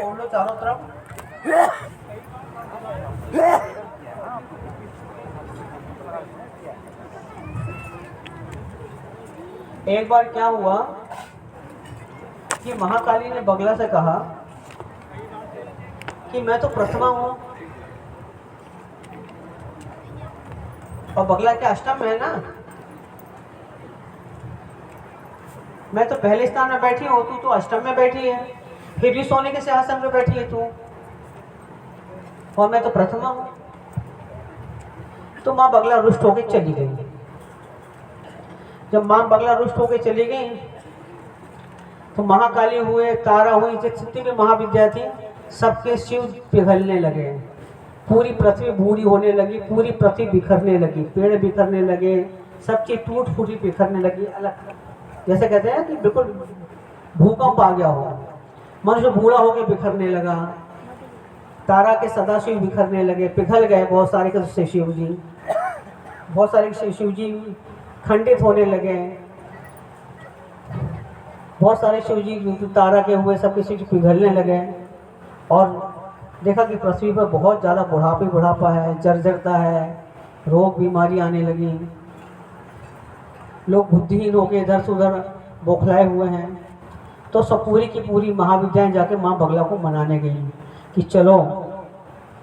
तोड़ लो चारों तरफ। एक बार क्या हुआ कि महाकाली ने बगला से कहा कि मैं तो प्रथमा हूं, और बगला के अष्टम में है ना, मैं तो पहले स्थान में बैठी हूं, तू तो अष्टम में बैठी है, फिर भी सोने के सिंहासन पे बैठी है तू, और मैं तो प्रथमा हूं। तो माँ बगला रुष्ट होकर चली गई। जब माँ बगला रुष्ट होकर चली गई तो महाकाली हुए, तारा हुई, जितनी भी महाविद्या थी सबके शिव पिघलने लगे, पूरी पृथ्वी बूढ़ी होने लगी, पूरी पृथ्वी बिखरने लगी, पेड़ बिखरने लगे, सबकी टूट फूटी बिखरने लगी। अलग जैसे कहते हैं कि बिल्कुल भूकंप आ गया हो, मनुष्य बूढ़ा होकर बिखरने लगा, तारा के सदाशिव बिखरने लगे, पिघल गए बहुत सारे के शिव जी, बहुत सारे शिव जी खंडित होने लगे, बहुत सारे शिव जी तारा के हुए सबके शिव पिघलने लगे, और देखा कि पृथ्वी पर बहुत ज़्यादा बुढ़ापा है, जर्जरता है, रोग बीमारी आने लगी, लोग बुद्धिहीन होकर इधर से उधर बौखलाए हुए हैं। तो सब पूरी की पूरी महाविद्याएं जाके माँ बगला को मनाने गई कि चलो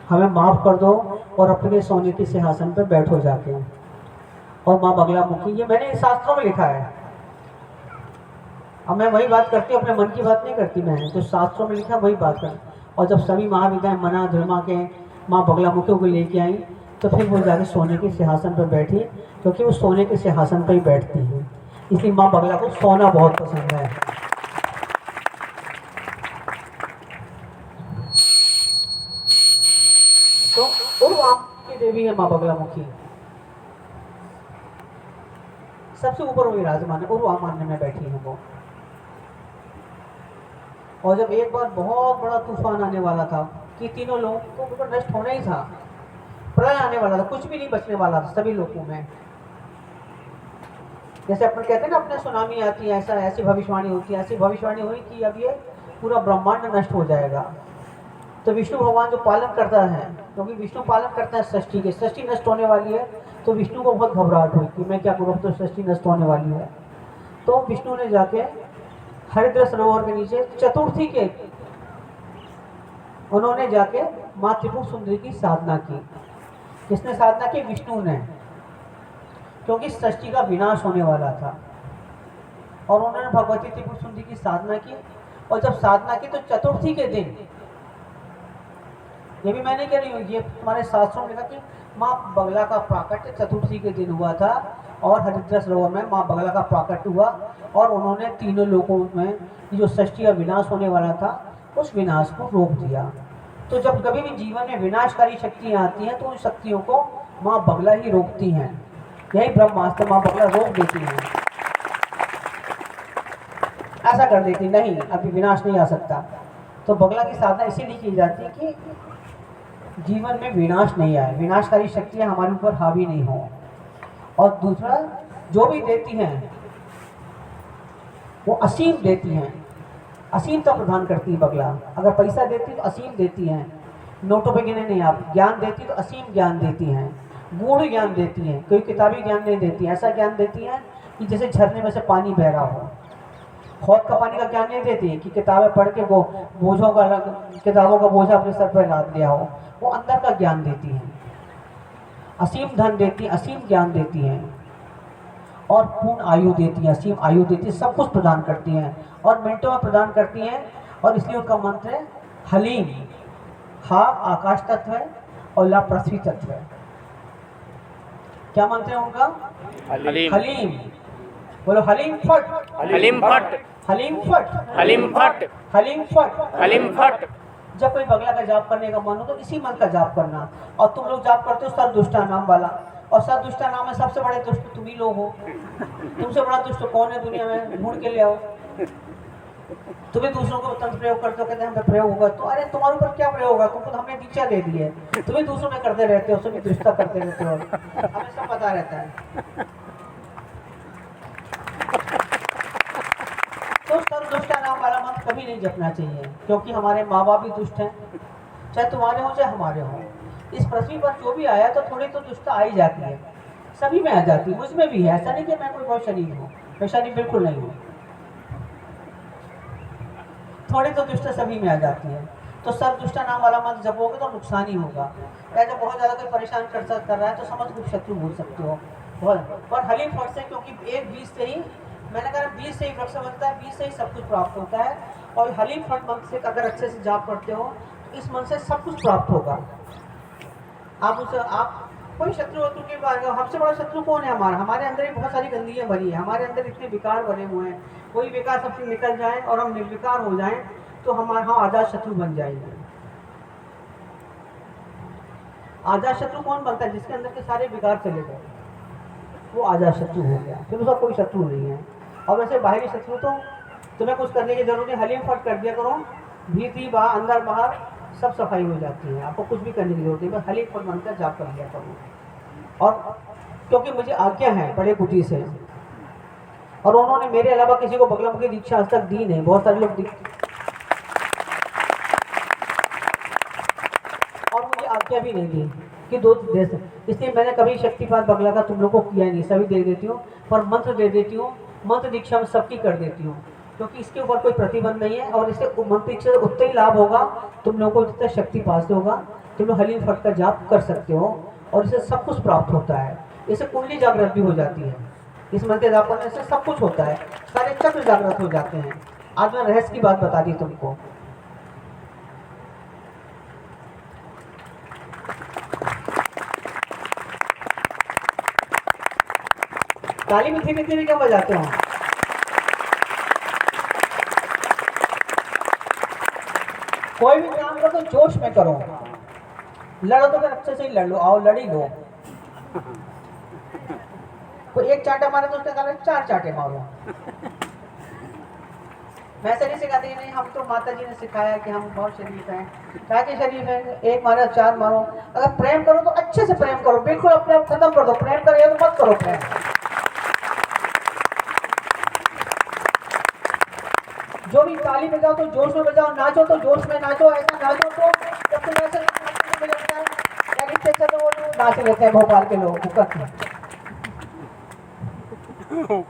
हमें माफ़ कर दो और अपने सोने के सिंहासन पर बैठो जाके। और माँ बगला मुखी, ये मैंने शास्त्रों में लिखा है, अब मैं वही बात करती हूँ, अपने मन की बात नहीं करती मैं, तो शास्त्रों में लिखा वही बात कर। और जब सभी महाविद्याएं मना धर्मा के माँ बगला मुखियों को लेके आई तो फिर वो जाके सोने के सिंहासन पर बैठी, क्योंकि वो सोने के सिंहासन पर ही बैठती है, इसलिए माँ बगला को सोना बहुत पसंद है। तो उर्वाम की देवी है माँ बगला मुखी, सबसे ऊपर वो विराजमान है, उर्वामान्य में बैठी है वो। और जब एक बार बहुत बड़ा तूफान आने वाला था कि तीनों लोगों को बिल्कुल नष्ट होना ही था, प्रलय आने वाला था, कुछ भी नहीं बचने वाला था सभी लोगों में, जैसे अपन कहते हैं ना अपने सुनामी आती है, ऐसा ऐसी भविष्यवाणी होती है, ऐसी भविष्यवाणी हुई कि अब ये पूरा ब्रह्मांड नष्ट हो जाएगा। तो विष्णु भगवान जो पालन करता है, क्योंकि विष्णु पालन करता है सृष्टि के, सृष्टि नष्ट होने वाली है, तो विष्णु को बहुत घबराहट हुई कि मैं क्या करूँ, तो सृष्टि नष्ट होने वाली है। तो विष्णु ने जाके हरिद्र सरोवर के नीचे चतुर्थी के उन्होंने जाके माँ त्रिपुर सुंदरी की साधना की। किसने साधना की? विष्णु ने, क्योंकि सृष्टि का विनाश होने वाला था, और उन्होंने भगवती त्रिपुर सुंदरी की साधना की। और जब साधना की तो चतुर्थी के दिन, ये भी मैं नहीं कह रही हूँ, ये तुम्हारे शास्त्रों में लिखा कि माँ बगला का प्राकट्य चतुर्थी के दिन हुआ था, और हरिद्र सरोवर में माँ बगला का प्राकट्य हुआ, और उन्होंने तीनों लोगों में जो सृष्टि का विनाश होने वाला था उस विनाश को रोक दिया। तो जब कभी भी जीवन में विनाशकारी शक्तियाँ आती हैं तो उन शक्तियों को माँ बगला ही रोकती हैं, यही ब्रह्मास्त्र माँ बगला रोक देती हैं, ऐसा कर देती, नहीं अभी विनाश नहीं आ सकता। तो बगला की साधना इसीलिए की जाती है कि जीवन में विनाश नहीं आए, विनाशकारी शक्तियाँ हमारे ऊपर हावी नहीं हो। और दूसरा, जो भी देती हैं वो असीम देती हैं, असीमता प्रदान करती है बगला। अगर पैसा देती तो असीम देती हैं, नोटों पे गिने नहीं आप, ज्ञान देती तो असीम ज्ञान देती हैं, गूढ़ ज्ञान देती हैं, कोई किताबी ज्ञान नहीं देती, ऐसा ज्ञान देती हैं कि जैसे झरने में से पानी बह रहा हो। हौद का पानी का ज्ञान नहीं देती कि किताबें पढ़ के वो बोझों का, किताबों का बोझा अपने सर पर लाद लिया हो, वो अंदर का ज्ञान देती हैं। असीम धन देती हैं, असीम ज्ञान देती हैं, और पूर्ण आयु देती हैं, असीम आयु देती है, सब कुछ प्रदान करती हैं, और मिनटों में प्रदान करती हैं। और इसलिए उनका मंत्र है हलीम। हा आकाश तत्व है और ला पृथ्वी तत्व है। क्या मंत्र है उनका? हलीम। हलीम। बोलो हलीम फट, हलीम फट, हलीम फट, हलीम फट, हलीम फट। हलीम फट। जब कोई बगला का जाप करने का मन हो तो इसी मंत्र का जाप करना। और तुम लोग जाप करते हो सर्वदुष्टा नाम वाला, और सर्वदुष्टा नाम में सबसे बड़े दुष्ट तुम ही लोग हो। तुमसे बड़ा दुष्ट कौन है दुनिया में? ढूंढ के ले आओ। तुम्हें दूसरों को तंत्र प्रयोग करते हो, कहते हैं हमें प्रयोग होगा, तो अरे तुम्हारे ऊपर क्या प्रयोग होगा? तुमको हमने दीक्षा दे दी है, तुम्हें दूसरों में करते रहते हो, सभी दुष्टता करते रहते हो, हमें सब पता रहता है। तो सर्वदुष्टा नाम वाला मंत्र कभी नहीं जपना चाहिए, क्योंकि हमारे माँ बाप भी दुष्ट हैं, चाहे तुम्हारे हों चाहे हमारे हों। इस पृथ्वी पर जो भी आया तो थोड़ी तो दुष्टता आ ही जाती है, सभी में आ जाती है, मुझ में भी है। ऐसा नहीं कि मैं कोई बहुत शरीफ हूँ, मैं शरीफ बिल्कुल नहीं हूँ। थोड़ी तो दुष्टता सभी में आ जाती है। तो सब दुष्टा नाम वाला मंत्र जपोगे तो नुकसान ही होगा। या जब बहुत ज़्यादा कोई परेशान कर रहा है तो समझ गुप्त शत्रु बोल सकते हो। और हली फट से, क्योंकि एक बीज से ही, मैंने कहा बीज से ही वृक्ष बनता है, बीज से ही सब कुछ प्राप्त होता है। और हली फट मंत्र से अगर अच्छे से जाप करते हो तो इस मंत्र से सब कुछ प्राप्त होगा। आप कोई शत्रु के बारे में, हमसे बड़ा शत्रु कौन है? हमारे अंदर ही बहुत सारी गंदगियाँ भरी है, हमारे अंदर इतने विकार भरे हुए हैं। कोई विकार सबसे निकल जाए और हम निर्विकार हो जाएं तो हम आजाद शत्रु बन जाएंगे। आजाद शत्रु कौन बनता है? जिसके अंदर के सारे विकार चले गए, वो आजाद शत्रु हो गया, फिर उसका कोई शत्रु नहीं है। और वैसे बाहरी शत्रु तो तुम्हें कुछ करने की जरूरत नहीं, हलीम फट कर दिया करो, भीतरी बाहर अंदर बाहर सब सफाई हो जाती है, आपको कुछ भी करने की जरूरत नहीं, बस हलीम फट बनकर जाप कर लिया करो। और क्योंकि मुझे आज्ञा है बड़े कुटी से, और उन्होंने मेरे अलावा किसी को बगलामुखी दीक्षा आज तक दी नहीं। बहुत सारे लोग और मुझे आज्ञा भी नहीं दी कि दो दे सकते, इसलिए मैंने कभी शक्तिपात बगला का तुम लोगों को किया नहीं। सभी दे देती हूँ, पर मंत्र दे देती हूँ, मंत्र दीक्षा में सबकी कर देती हूँ, क्योंकि इसके ऊपर कोई प्रतिबंध नहीं है। और इससे मंत्र दीक्षा से उतना ही लाभ होगा तुम लोगों को जितना शक्तिपात से होगा। तुम लोग हलीम फट का जाप कर सकते हो और इससे सब कुछ प्राप्त होता है। इससे कुंडली जागृत भी हो जाती है, इस मंत्र जाप करने से सब कुछ होता है, सारे चक्र जागृत हो जाते हैं। आज मैं रहस्य की बात बता दी तुमको। ताली मीठी मीठी भी क्या बजाते हो? कोई भी काम करो तो जोश में करो, लड़ो तो फिर अच्छे से ही लड़ लो, आओ लड़ी लो। कोई एक चांटा मारे तो उसने कहा 4 चांटे मारो। मैं ऐसे नहीं सिखाती, नहीं, हम तो माता जी ने सिखाया कि हम बहुत शरीफ हैं। क्या कि शरीफ है, एक मारो 4 मारो। अगर प्रेम करो तो अच्छे से प्रेम करो, बिल्कुल अपने आप खत्म कर दो। प्रेम करेगा तो मत करो प्रेम। जो भी ताली बजाओ तो जोश में बजाओ, नाचो तो जोश में नाचो, ऐसा नाचो तो जब तुम ऐसे लगता है या तो वो नाच लेते हैं भोपाल के लोग।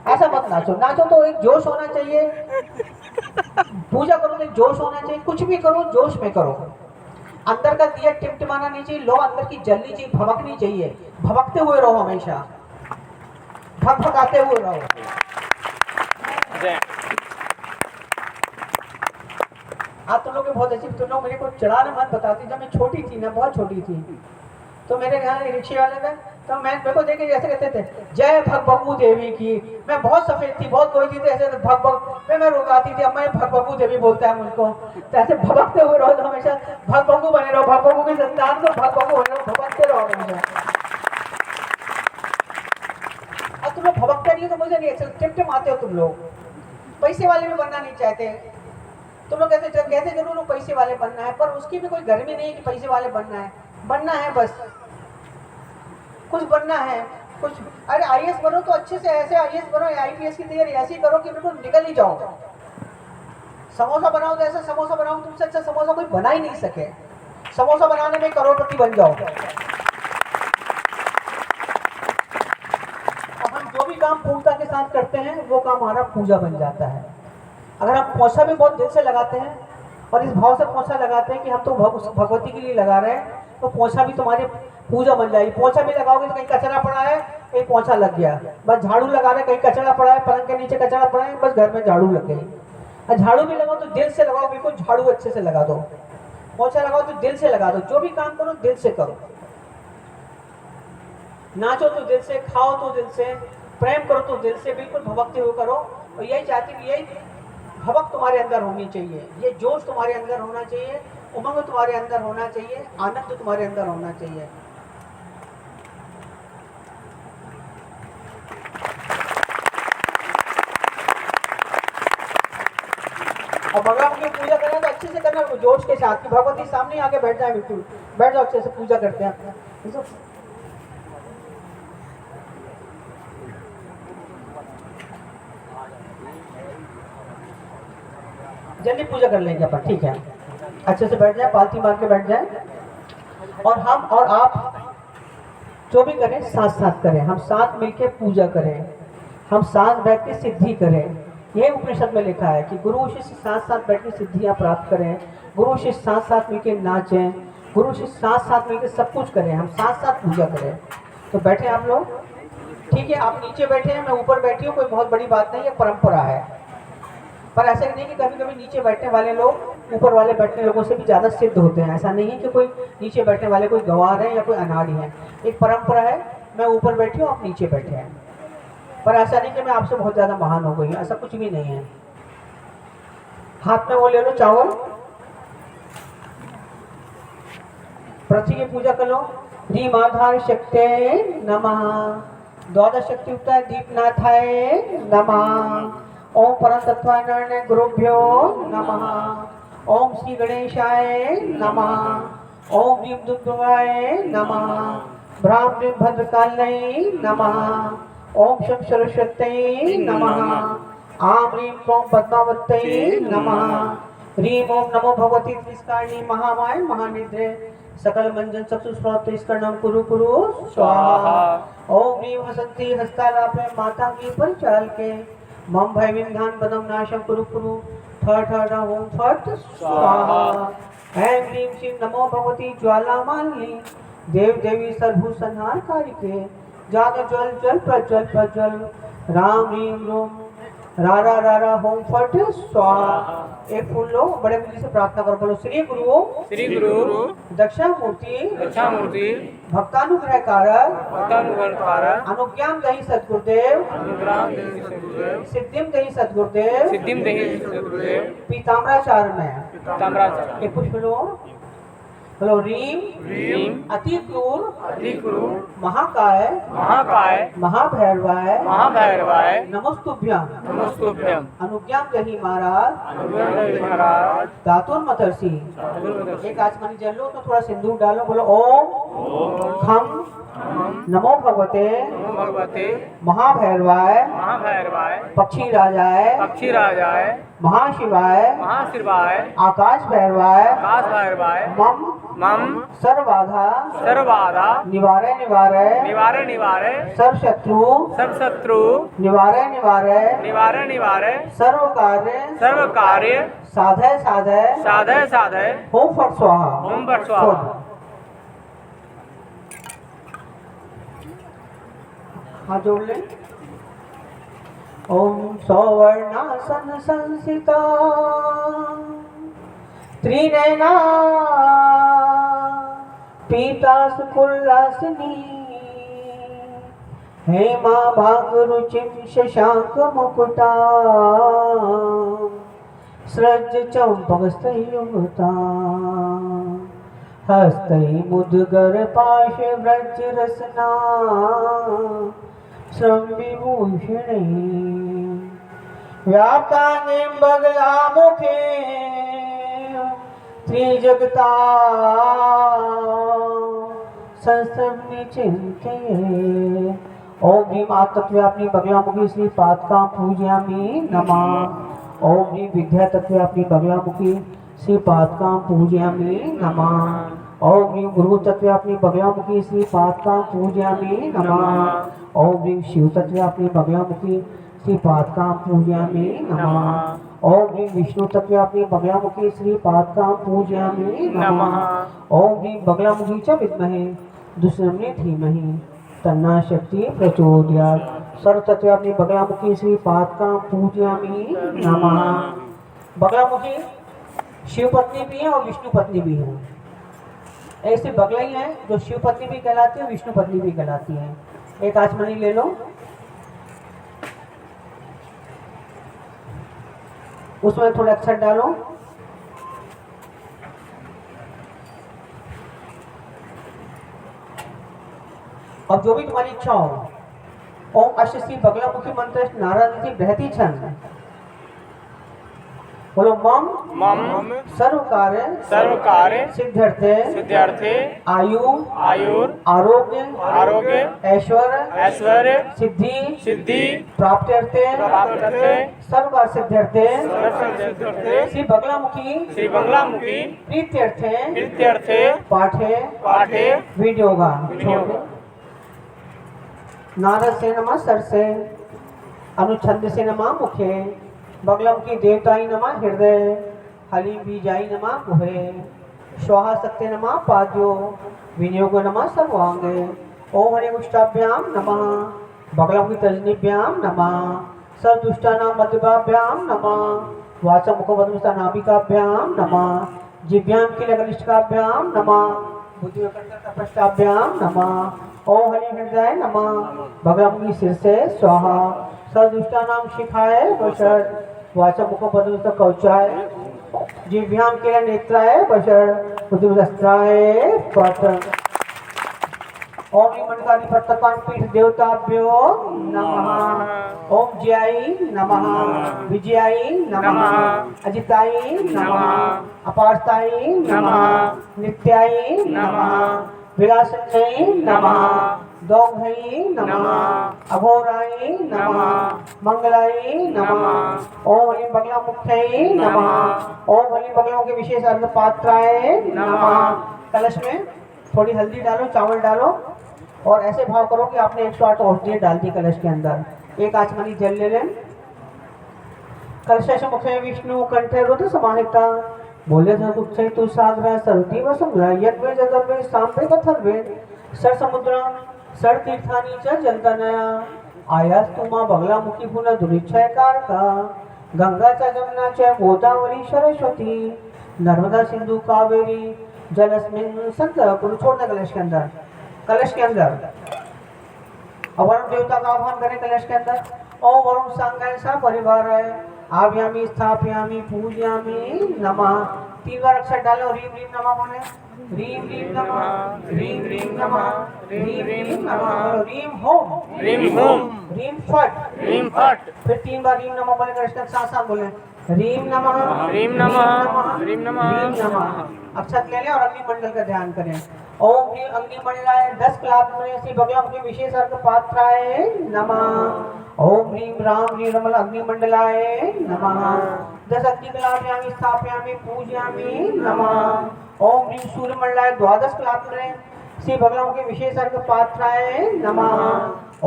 ऐसा मत नाचो, नाचो तो एक जोश होना चाहिए। पूजा करो तो एक जोश होना चाहिए, कुछ भी करो जोश में करो। अंदर का दिया टिमटिमाना नहीं चाहिए, लो अंदर की जलनी चाहिए, भभकनी चाहिए। भभकते हुए रहो, हमेशा भगभगाते हुए रहो। आप तुम लोग बहुत अच्छी, तुम लोग मेरे को चढ़ाना मत बताती। जब मैं छोटी थी ना, बहुत छोटी थी, तो मेरे घर रिक्शे वाले थे, तो मैं मेरे को देखे ऐसे कहते थे जय भगभगू देवी की। मैं बहुत सफेद थी, बहुत गोरी थी, ऐसे भगभग मैं रोगाती थी। अब मैं भगभगू देवी बोलता है मुझको। तो ऐसे भगकते हुए रहो, तो हमेशा भगभगू बने रहो, भगभगू की संतान को भगभगू बने रहो, भगकते रहो हमेशा। अब तुम लोग भगकते नहीं हो तो मुझे नहीं अच्छा, टिमटिमाते हो तुम लोग। पैसे वाले भी बनना नहीं चाहते तुम लोग, कहते जरूर लोग पैसे वाले बनना है, पर उसकी भी कोई गर्मी नहीं है कि पैसे वाले बनना है। बनना है, बस कुछ बनना है कुछ। अरे आईएएस बनो तो अच्छे से, ऐसे आईएएस बनो, आईपीएस की तैयारी ऐसी करो कि बिल्कुल निकल ही जाओ। समोसा बनाओ तो ऐसा समोसा बनाओ, तुमसे अच्छा समोसा कोई बना ही नहीं सके। समोसा बनाने में करोड़पति बन जाओ। हम जो भी काम पूर्णता के साथ करते हैं वो काम हमारा पूजा बन जाता है। अगर हम पोछा भी बहुत दिल से लगाते हैं और इस भाव से पोछा लगाते हैं कि हम तो भगवती के लिए लगा रहे हैं, तो पोछा भी तुम्हारी पूजा बन जाएगी। पोछा भी लगाओगे तो कहीं कचरा पड़ा है, कहीं पोछा लग गया, बस झाड़ू लगा रहे, कहीं कचरा पड़ा है, पलंग के नीचे कचरा पड़ा है, बस घर में झाड़ू लग गई। झाड़ू भी लगाओ तो दिल से लगाओ, बिल्कुल झाड़ू अच्छे से लगा दो। पोछा लगाओ तो दिल से लगा दो। जो भी काम करो दिल से करो। नाचो तो दिल से, खाओ तो दिल से, प्रेम करो तो दिल से, बिल्कुल भभकते हुए करो। और यही चाहती हूँ, यही भवक तुम्हारे अंदर होनी चाहिए, ये जोश तुम्हारे अंदर होना चाहिए, उमंग तुम्हारे अंदर होना चाहिए, आनंद तुम्हारे अंदर होना चाहिए। और भगवान की पूजा करना तो अच्छे से करना, जोश के साथ, कि भगवती सामने आके बैठ जाए, बिल्कुल बैठ जाओ, अच्छे से पूजा करते हैं। जल्दी पूजा कर लेंगे अपन, ठीक है। अच्छे से बैठ जाए, पालती मार के बैठ जाए। और हम और आप जो भी करें साथ साथ करें, हम साथ मिलके पूजा करें, हम साथ बैठ के सिद्धि करें। यह उपनिषद में लिखा है कि गुरु शिष्य साथ साथ बैठ के सिद्धियां प्राप्त करें, गुरु शिष्य साथ साथ मिलके नाचें, गुरु शिष्य साथ साथ मिलके सब कुछ करें, हम साथ साथ पूजा करें। तो बैठे आप लोग, ठीक है। आप नीचे बैठे हैं, मैं ऊपर बैठी हूँ, कोई बहुत बड़ी बात नहीं है, परंपरा है। पर ऐसा नहीं कि कभी कभी नीचे बैठने वाले लोग ऊपर वाले बैठने लोगों से भी ज़्यादा सिद्ध होते हैं। ऐसा नहीं है कि कोई नीचे बैठने वाले कोई गंवार है या कोई अनाड़ी है। एक परंपरा है, मैं ऊपर बैठी हूँ, आप नीचे बैठे हैं। पर ऐसा नहीं कि मैं आपसे बहुत ज़्यादा महान हो गई हूँ, ऐसा कुछ भी नहीं है। हाथ में वो ले लो चावल, पृथ्वी की पूजा कर लो। ह्रीम आधार शक्ते नमः, द्वादश शक्ति युक्त दीपनाथाय नमः। ओम परम तत्वाय गुरुभ्यो नमः। ओम श्री गणेशाय नमः। ओम ह्रीम दुर्गाय नमः। ब्राह्मण भद्रकाल्यै नमः। ओम शम सरस्वत्यै नमः। आम ह्रीं क्रों पद्मावत्यै नमः। ह्रीं ओम नमो भगवती त्रिस्कारिणी महामाय महानिद्रे सकल मंजन चक्षुस्रोत स्कर्णम कुरु कुरु स्वाहा। ओम ह्रीं हसंती हस्तालापे माता की परिचाल के मम भय विंधान पदम नाशम कुरु कुरु ठ ठ ओम फट स्वाहा। ऐं ह्रीं श्रीं नमो भगवती ज्वाला मालिनी देव देवी सर्वभू संहार कारिके जाग ज्वल ज्वल प्रज्वल प्रज्वल राम ह्रीं रोम रारा रारा होम फट स्वाहा। एक फूल लो, बड़े बुद्धि से प्रार्थना करो, बोलो श्री गुरु श्री गुरु दक्षामूर्ति दक्षामूर्ति भक्तानुग्रह कारक भक्तानुग्रहकारक अनुज्ञाम दही सद्गुरुदेव अनुग्रह देहि सद्गुरुदेव सिद्धिम दही सद्गुरुदेव सिद्धिम देहि सद्गुरुदेव पीताम्बराचार्य में ताम्राचार्य एक कुछ लो, बोलो रीम ह्रीं अति क्रूर अति क्रूर महाकाय महाकाय महाभैरवाय महाभैरवाय नमस्तुभ्यं नमस्तुभ्यं अनुज्ञाम दही महाराज अनुग्रह देहि महाराज दातुन मतर्षि। एक आचमनी जल लो, तो थोड़ा सिंदूर डालो, बोलो ओम खम नमो भगवते भगवते महाभैरवाय महाभैरवाय पक्षी राजाय पक्षी राजाय महाशिवाय महाशिवाय आकाश भैरवाय आकाश भैरवाय मम मम सर्वबाधा सर्वबाधा निवारय निवारय निवारे निवारे सर्व शत्रु सब शत्रु निवारय निवारय निवारे निवारे सर्व कार्य सर्व कार्य साधय साधय साधय साधय होम फट स्वाहा। ओम फट स्वाहा। हाथ जोड़ ले। ओम सौवर्णासन संसिता त्रिनयना पीतासकुल्लासिनी हेमा भागरुचिं शशांक मुकुटा सृज चंपकस्तयुक्ता हस्तै मुद्गर पाश व्रज रसना श्रमविभूषणे व्याप्तांगीं बगलामुखे त्रिजगता संस्तम्य चिंतये। ओम ह्रीं आत्मतत्व्यापिनी बगलामुखी श्री पादकां पूजयामि नमः। ओम ह्रीं विद्या तत्व्यापिनी बगलामुखी श्री पादकां पूजयामि नमः। ओम ह्रीं गुरु तत्व्यापिनी बगलामुखी श्री पादकां पूजयामि नमः। ओम ह्रीं शिव तत्व्यापिनी बगलामुखी श्री पादकां पूजयामि नमः। ओम ह्रीं विष्णु तत्व्यापिनी बगलामुखी श्री पादकां पूजयामि नमः। ओम ह्रीं बगलामुखी च विद्महे दुष्टमने धीमहि तन्ना शक्ति प्रचोदयात्। सर्व तत्व्यापिनी बगलामुखी श्री पादकां पूजयामि नमः। बगलामुखी शिव पत्नी भी है और विष्णु पत्नी भी है। ऐसे बगला ही है जो शिव पत्नी भी कहलाती है, विष्णु पत्नी भी कहलाती है। एक आचमनी ले लो, उसमें थोड़ा अक्षर डालो। और जो भी तुम्हारी इच्छा हो। ओम अष्ट श्री बगलामुखी मंत्र नारायण बृहति छंद बोलो मम मम सर्व कार्य सर्व कार्य सिद्ध्यर्थे सिद्ध्यर्थे आयु आयुर आरोग्य आरोग्य ऐश्वर्य ऐश्वर्य सिद्धि सिद्धि प्राप्त्यर्थे प्राप्त्यर्थे सर्व कार्य सिद्ध्यर्थे सर्वसिद्ध्यर्थे श्री बगलामुखी श्री बंगलामुखी प्रीत्यर्थे कृत्यर्थे पाठे पाठे विनियोगा विनियोगा। नारद से नमः सर से अनुच्छंद से नमः मुखे बगलामुखी देवताई नमः हृदय हलीम बीजाई नमः गुहे स्वाहा सत्य नमः पाद्यो विनियोग नमः सर्वांगे ओम हरे उष्टाभ्याम नमः बगलामुखी तजनीभ्याम नमः सदुष्टानां मध्यभाभ्याम नमः वाचमुखवधुष्टा नाभिकाभ्याम नमः जिभ्यां किलकनिष्ठाभ्याम नमः बुद्धिवक्रपृष्ठाभ्याम नमः ओम हरि हृदय नमः बगलामुखी सिर से स्वाहा सदुष्टानां शिखाय वशर वाचमुखवधुष्टा कवचाय जिभ्यां किलनेत्राय वशर बुद्धिवस्त्राय पट ओम मंडलाधिपत्यकान पीठ देवताभ्यो नमः ओम जयाई नमः विजयाई नमः अजिताई नमः अपारताई नमः नित्याई नमः विलासन्यै नमः दौघई नमः अघोराई नमः मंगलाई नमः ओम हरि बगला मुख्यै नमः ओम हरि बगलों के विशेष अर्घ पात्राय नमः। कलश में थोड़ी हल्दी डालो चावल डालो और ऐसे भाव करो कि आपने 108 औषधियाँ डाल दी कलश के अंदर। एक आचमनी जल ले लें। कलश मुखे विष्णु कंठे रुद्र समाहिता बोले दुखे तु साधवे सरती व संग्रह यज्ञ जगवे सांबे कथर्वे सर समुद्र सर तीर्थानी च जलतनया आयास तुमा बगलामुखी पुनः दुरिच्छय कारका गंगा च जमुना च गोदावरी सरस्वती नर्मदा सिंधु कावेरी जलस्मिन संत कुल छोड़ना कलश के अंदर। कलश के अंदर और वरुण देवता का आह्वान करें कलश के अंदर। ओम वरुण सांगाय सा परिवार है आव्यामी स्थापयामी पूजयामी नमः। 3 बार अक्षर डालो रीम रीम नमः बोले रीम रीम नमः रीम रीम नमः रीम रीम नमः रीम होम रीम फट रीम फट फिर 3 बार रीम नमः बोले कलश के साथ साथ बोले रीम नमः रीम नमः रीम नमः रीम नमः। अक्षत ले लें और अग्नि मंडल का ध्यान करें। ओम ह्रीं अग्नि मंडलाय 10 कलाप में श्री बगलामुखी विशेष अर्घ पात्राय नमः। ओम ह्रीं राम ह्रीं रमल अग्नि मंडलाय नमः। 10 अग्नि कलापयामि स्थापयामि पूजयामि नमः। ओम ह्रीं सूर्य मंडलाय 12 कलाप में श्री बगलामुखी विशेष अर्घ पात्राय नमः।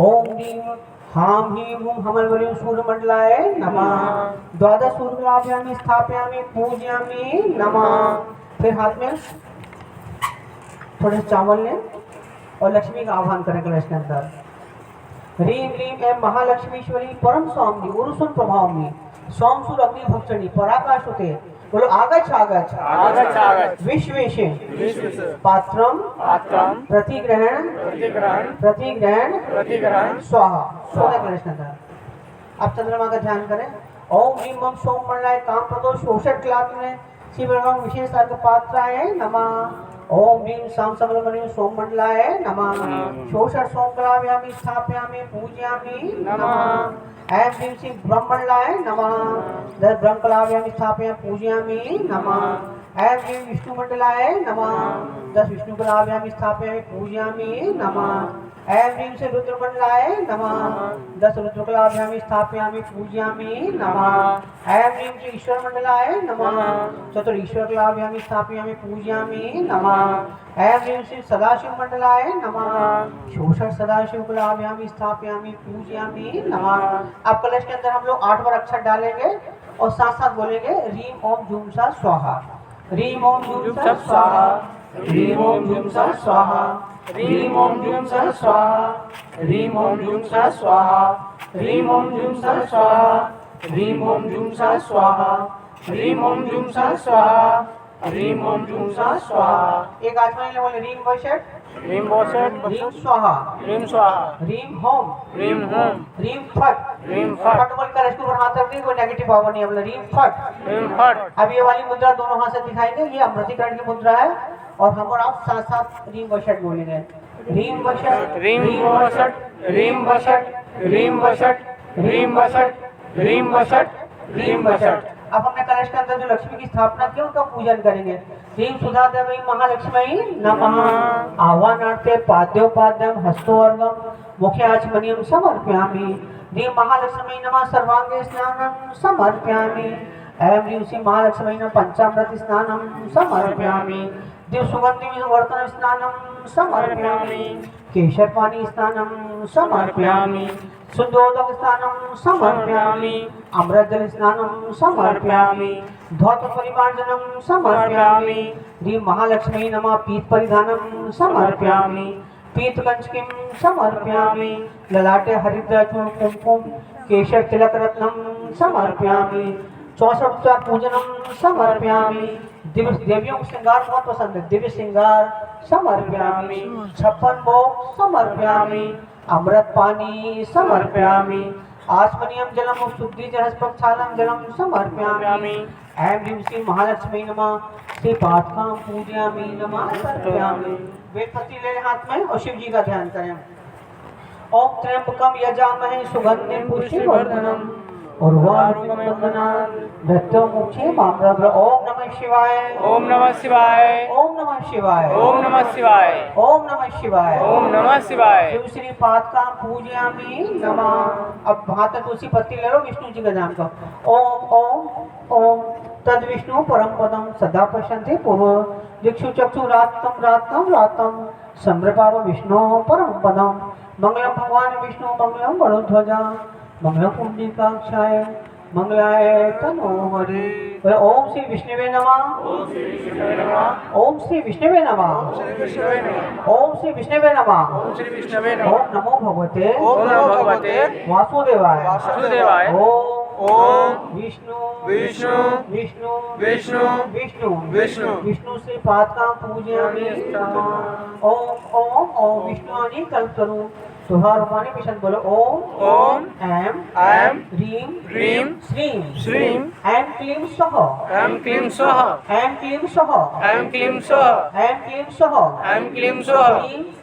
ओम ह्रीं हाम ह्रीं हुम हमलवरीं सूर्य मंडलाय नमः। 12 सूर्य कलापयामि स्थापयामि पूजयामि नमः। फिर हाथ में थोड़े चावल लें और लक्ष्मी का आह्वान करें कलश के अंदर। रीम रीम एम महालक्ष्मीश्वरी परम स्वामी उरुसुन प्रभावनी सोमसुर अग्नि भक्षणी पराकाशुते बोलो आगच्छ आगच्छ आगच्छ आगच्छ विश्वेशे विश्व पात्रम पात्रम प्रतिग्रहण प्रतिग्रहण प्रतिग्रहण प्रतिग्रहण स्वाहा सोने कलश के अंदर। अब चंद्रमा का ध्यान करें। ओम ह्रीम मम सोम मंडलाय काम प्रदोष 64 क्लास में शिव भगवान विशेष अर्घ पात्राय नमः। ओम ह्रीं साम समलमणि सोम मंडलाय नमः। शोषण सोम कलाव्यामि स्थापयामि पूजयामि नमः। ऐं ह्रीं श्री ब्रह्मण्डलाय नमः। 10 ब्रह्म कलाव्यामि स्थापयामि पूजयामि नमः। ऐं ह्रीं विष्णु मंडलाय नमः। 10 विष्णु कलाव्यामि स्थापयामि पूजयामि नमः। ऐं ह्रीं से रुद्र मंडलाय नमः। 10 रुद्र कलाभ्यामि स्थापयामि पूजयामि नमः। ऐं ह्रीं से ईश्वर मंडलाय नमः। 4 ईश्वर कलाभ्यामि स्थापयामि पूजयामि नमः। ऐं ह्रीं से सदाशिव मंडलाय नमः। शोषण सदाशिव कलाभ्यामि स्थापयामि पूजयामि नमः। अब कलश के अंदर हम लोग 8 बार अक्षर डालेंगे और साथ साथ बोलेंगे रीम ओम झूम सा स्वाहा रीम ओम झूम सा स्वाहा रीम ओम झूम सा स्वाहा रीम ओम झूम सा स्वाहा रीम ओम झूम सा स्वाहा रीम ओम झूम सा स्वाहा रीम ओम झूम सा स्वाहा रीम ओम झूम सा स्वाहा रीम ओम झूम सा स्वाहा। एक आचमन ले बोले रीम वशट रीम बोसट रीम स्वाहा रीम स्वाहा रीम होम रीम होम रीम फट रीम फट फट बोल कर इसको हाथ रख दी कोई नेगेटिव भाव नहीं है बोले रीम फट रीम फट। अब ये वाली मुद्रा दोनों हाथ से दिखाएंगे ये अमृतिकरण की मुद्रा है और हम और आप साथ साथ रीम वशट बोलेंगे। रीम वशट रीम वशट रीम वशट रीम वशट रीम वशट रीम वशट रीम वशट। अब हमने कलश के अंदर जो लक्ष्मी की स्थापना की उनका पूजन करेंगे। ह्रीं सुधा देवी महालक्ष्मी नमः। आह्वानार्थे पाद्योपाद्यम हस्तोर्गम मुख्याचमनीयम समर्पयामि। ह्रीं महालक्ष्मी नमः सर्वांगे स्नानं समर्पयामि। ऐं ह्रीं श्री महालक्ष्मी नमः पंचामृत स्नानं समर्पयामि। दिव सुगंधि वर्तन स्नानं समर्पयामि। केशर पानी स्नानं समर्पयामि। सुन्दोदक स्नानं समर्पयामि। अमृत जल स्नानं समर्पयामि। धौत परिमार्जनं समर्पयामि। ह्रीं महालक्ष्मी नमः पीत परिधानं समर्पयामि। पीत कंचकीं समर्पयामि। ललाटे हरिद्रा चूर्ण कुमकुम केशर तिलक रत्नं समर्पयामि। 64 उपचार पूजनं समर्पयामि। दिव्य देवियों को श्रृंगार बहुत पसंद है, दिव्य श्रृंगार समर्पयामि। 56 भोग समर्पयामि। अमृत पानी समर्पयामि। आस्मनीयम जलम शुद्धि जलस्पक्षालम जलम समर्पयामि। ऐं ह्रीं श्री महालक्ष्मी नमः श्री पादकां पूजयामि नमः समर्पयामि। बेलपत्री ले हाथ में और शिव जी का ध्यान करें। ओम त्र्यंबकम यजामहे सुगंधिं पुष्टिवर्धनम् उर्वारुकम बंधनान् मृत्युमुक्षे मामृतम्। ओम नमः शिवाय। ओम नमः शिवाय। ओम नमः शिवाय। ओम नमः शिवाय। ओम नमः शिवाय। ओम नमः शिवाय। शिव श्री पादकां पूजयामि नमः। अब हाथ में तुलसी पत्ती ले लो, विष्णु जी का नाम का ओम ओम ओम तद विष्णु परम पदम सदा पश्यन्ते पूर्व दिक्षु चक्षु रातम रातम रातम सम्रपाव विष्णु परम पदम। मंगलम भगवान विष्णु मंगलम गरुध्वजा मंगलम पुंडरीकाक्षाय मंगलाय तनोहरि। बोले ओम श्री विष्णुवे नमः। ओम श्री विष्णुवे नमः। ओम श्री विष्णुवे नमः। ओम श्री विष्णुवे नमः। ओम श्री विष्णुवे नमः। ओम श्री विष्णुवे नमः। ओम नमो भगवते ओम नमो भगवते वासुदेवाय। वासुदेवाय। ओम विष्णु विष्णु विष्णु विष्णु विष्णु विष्णु विष्णु श्री पादकां पूजयामि नमः। ओम ओम ओम विष्णुवाणी कल्पतरु तुहारूपाणी मिशन। बोलो ओम ऐं ह्रीं श्रीं ऐं क्लीं सौः ऐं क्लीं सौः ऐं क्लीं सौः ऐं क्लीं सौः ऐं क्लीं सौः ऐं क्लीं सौः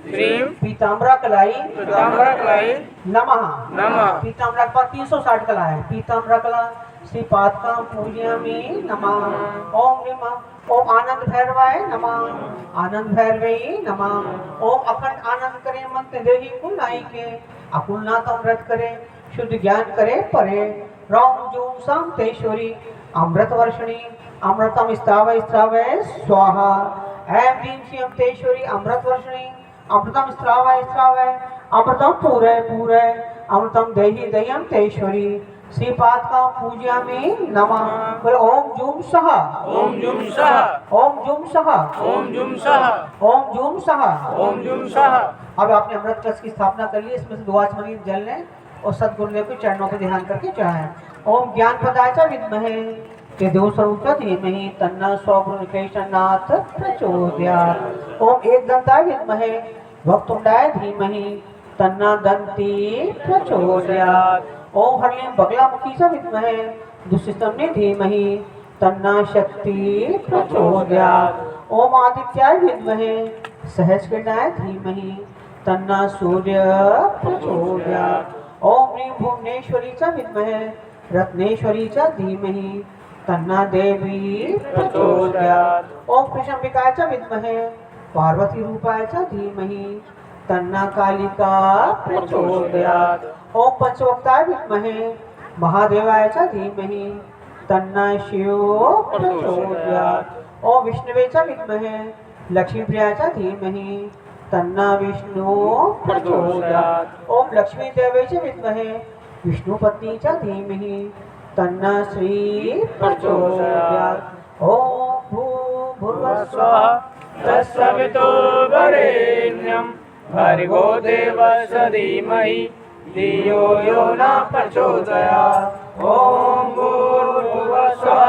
ह्रीं पीताम्बरा कलाई पीताम्बरा कलाई नमः। नमः। पीताम्बरा का 360 कला है। पीताम्बरा कला श्री पादकां पूजयामि नमः। ओम ह्रीं ओम आनंद भैरवाय नमः। आनंद भैरवे नमः। ओम अखंड आनंद करे मंत्र देहि कुल नायिके अकुलनाथ अमृत करे शुद्ध ज्ञान करे परे। रौम जूम साम तेश्वरी अमृत वर्षणी अमृतम स्त्रावय स्त्रावय स्वाहा। ऐं ह्रीं श्रीं तेश्वरी अमृत वर्षणी अमृतम स्त्रावय स्त्रावय अमृतम पूरय पूरय अमृतम देहि दयम तेश्वरी। श्री पादकां पूजयामि नमः। बोले ओम जूम सः ओम जुम सः ओम जूम सः ओम जुम सः ओम जूम सः। ओम जुम सः। अब आपने अमृत कलश की स्थापना कर ली, इसमें से 2 आचमनी जल लें और सद्गुरुदेव के चरणों पर ध्यान करके चढ़ाएं। ओम ज्ञान प्रदाय च विद्महे के देव स्वरूप धीमहि तन्नः स्वगुरुकेशनाथ प्रचोदयात्। ओम एकदंताय विद्महे वक्रतुंडाय धीमहि तन्नः दन्ती प्रचोदयात्। ओम हर्लीं बगलामुखी च विद्महे दुष्टस्तम्भे धीमहि तन्नः शक्ति प्रचोदयात्। ओम आदित्याय विद्महे सहस्रकिरणाय धीमहि तन्नः सूर्य प्रचोदयात्। ओम ह्रीं भुवनेश्वरी च विद्महे रत्नेश्वरी च धीमहि तन्नः देवी प्रचोदयात्। ओम कृष्णाम्बिकाय च विद्महे पार्वती रूपाय च धीमहि तन्नः कालिका प्रचोदयात्। ओम पंचवक्ताय विद्महे महादेवाय च धीमहि तन्नः शिव प्रचोदयात्। ओम विष्णुवे च विद्महे लक्ष्मीप्रियाय च धीमहि तन्नः विष्णु प्रचोदयात्। ओम लक्ष्मी देवी च विद्महे विष्णुपत्नी च धीमहि तन्नः श्री प्रचोदयात्। ओम भूर्भुवः स्वः तत्सवितुर्वरेण्यं भर्गो देवस्य धीमहि धियो यो न प्रचोदयात्। ओम भूर्भुवः स्वः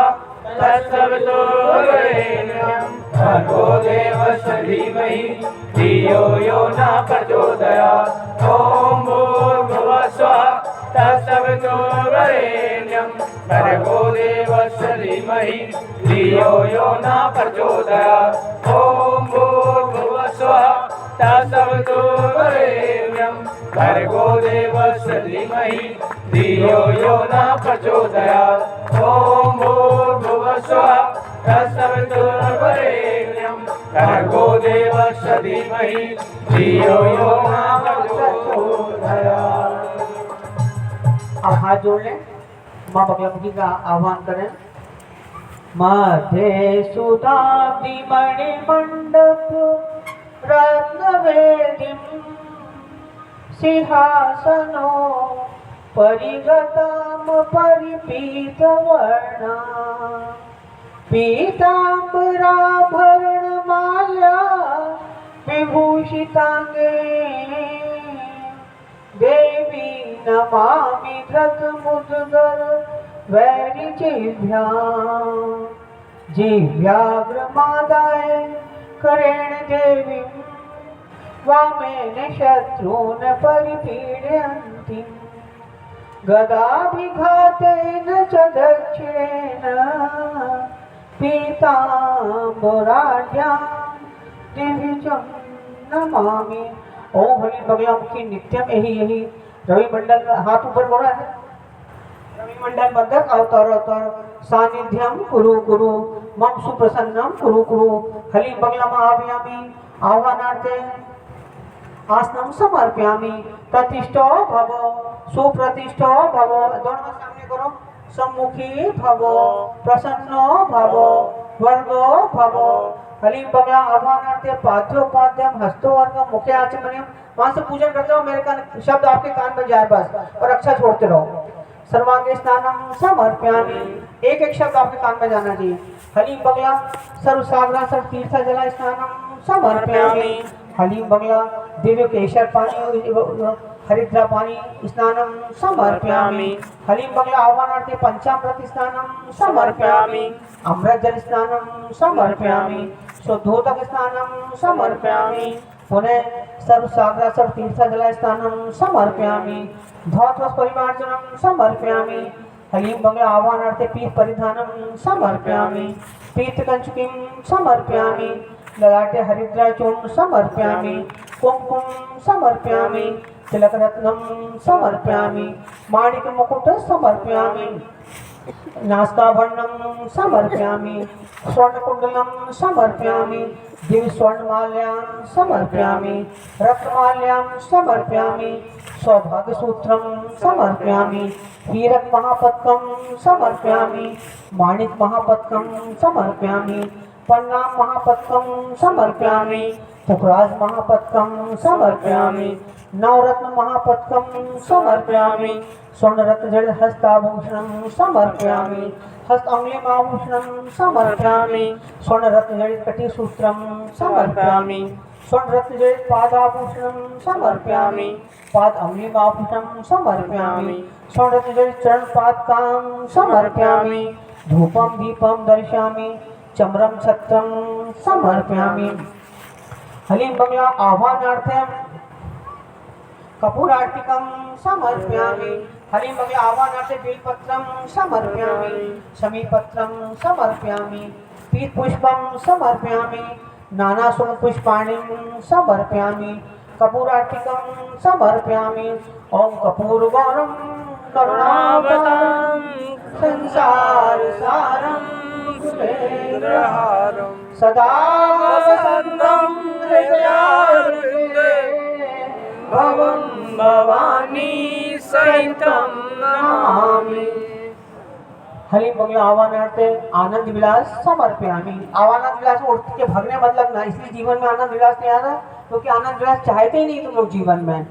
तत्सवितुर्वरेण्यं भर्गो देवस्य धीमहि धियो यो न प्रचोदयात्। ओम भूर्भुवः स्वः तत्सवितुर्वरेण्यं भर्गो देवस्य धीमहि धियो यो न प्रचोदयात्। ओम भूर्भुवः स्वः तत्सवितुर्वरेण्यं भर्गो देवस्य धीमहि धियो यो न प्रचोदयात्। ॐ भूर्भुवस्सुवः तत्सवितुर्वरेण्यं भर्गो देवस्य धीमहि धियो यो न प्रचोदयात्। अब हाथ जोड़ लें, माँ बगलामुखी का आह्वान करें। मध्य सुधाब्दी मणिमंडप रत्नवेदिं सिंहासनो परिगतां परिपीतवर्णा पीताम्बराभरणमाल्या विभूषितांगे देवी नमामि धृतमुद्गर वैरिजिभ्यां जिह्वाग्रमादाय करेण देवीं वामेन शत्रून् परिपीडयन्ति गदाभिघातेन च दक्षिणेन पीताम्बराढ्यां दिव्यं नमामि। ओम हरि बगलामुखी नित्यम यही रवि मंडल हाथ ऊपर हो रहा है। रवि मंडल बद्धक अवतर सानिध्यम कुरु कुरु मम सुप्रसन्नम कुरु कुरु हरि बगलामाभ्यामि आह्वानार्थे आसनम समर्पयामि। प्रतिष्ठो भव सुप्रतिष्ठो भव, दोनों हाथ सामने करो। सम्मुखी भव प्रसन्नो भव वर्गो भव। हलीम बगला आह्वानार्थे पाद्योपाद्यम हस्तोवर्गम मुखे आचमनियम। वहां से पूजन करते हो, मेरे कान शब्द आपके कान में जाए बस, और रक्षा छोड़ते रहो। सर्वांगे स्नानम समर्पयामि, एक एक शब्द आपके कान में जाना चाहिए। हलीम बगला सर्वसागरा सर्व तीर्थ जला स्नानम समर्पयामि। हलीम बगला दिव्य केशर पानी हरिद्रा पानी स्नानम समर्पयामि। हलीम बगला आह्वानार्थे पंचामृत स्नानम समर्पयामि। अमृत जल स्नानम समर्पयामि। शुद्धोदक स्नानम समर्पयामि। पुनः सर्वसागरा सर्व तीर्थ जल स्नानम समर्पयामि। धौतवस परिमार्जनम समर्पयामि। हलीम बगला आह्वानार्थे पीत परिधानम समर्पयामि। पीत कंचुकीं समर्पयामि। ललाटे हरिद्रा चूर्ण समर्पयामि। कुमकुम समर्पयामि। तिलकरत्नम समर्पयामि। माणिक मुकुट समर्पयामि। नासिकाभरणं समर्पयामि। स्वर्णकुण्डलं समर्पयामि। दिव्य स्वर्णमाल्यां समर्पयामि। रत्नमाल्यां समर्पयामि। सौभाग्यसूत्रं समर्पयामि। हीरक महापद्मं समर्पयामि। माणिक महापद्मं समर्पयामि। पन्नाम महापद्मं समर्पयामि। पुखराज महापद्मं समर्पयामि। नवरत्न महापद्मं समर्पयामि। स्वर्णरत्न जड़ित हस्ताभूषणं समर्पयामि। हस्त अंगुलीमाभूषणं समर्पयामि। स्वर्णरत्न जड़ित कटिसूत्रं समर्पयामि। स्वर्णरत्न जड़ित पादाभूषणं समर्पयामि। पाद अंगुलीमाभूषणं समर्पयामि। स्वर्णरत्न जड़ित चरणपादकां समर्पयामि। धूपं दीपं दर्शयामि। चम्रं छत्रं समर्पयामि। हलीम बगला आह्वानार्थं कपूरार्तिकं समर्पयामि। हलीम बगला आह्वानार्थे बेलपत्रं समर्पयामि। शमीपत्रं समर्पयामि। पीतपुष्पं समर्पयामि। नानासुमपुष्पाणिं समर्पयामि। कपूरार्तिकं समर्पयामि। ओम कपूरगौरं करुणावतारं संसारसारं सुरेन्द्रहारं सदा वसन्तं हृदयारविन्दे भवं भवानी सहितं नमामि। हरि बगला आह्वानार्थे आनंद विलास समर्पयामि। आनंद विलास उठ के भागने मतलब ना, इसलिए जीवन में आनंद विलास नहीं आ रहा, क्योंकि आनंद विलास चाहते ही नहीं तुम लोग जीवन में।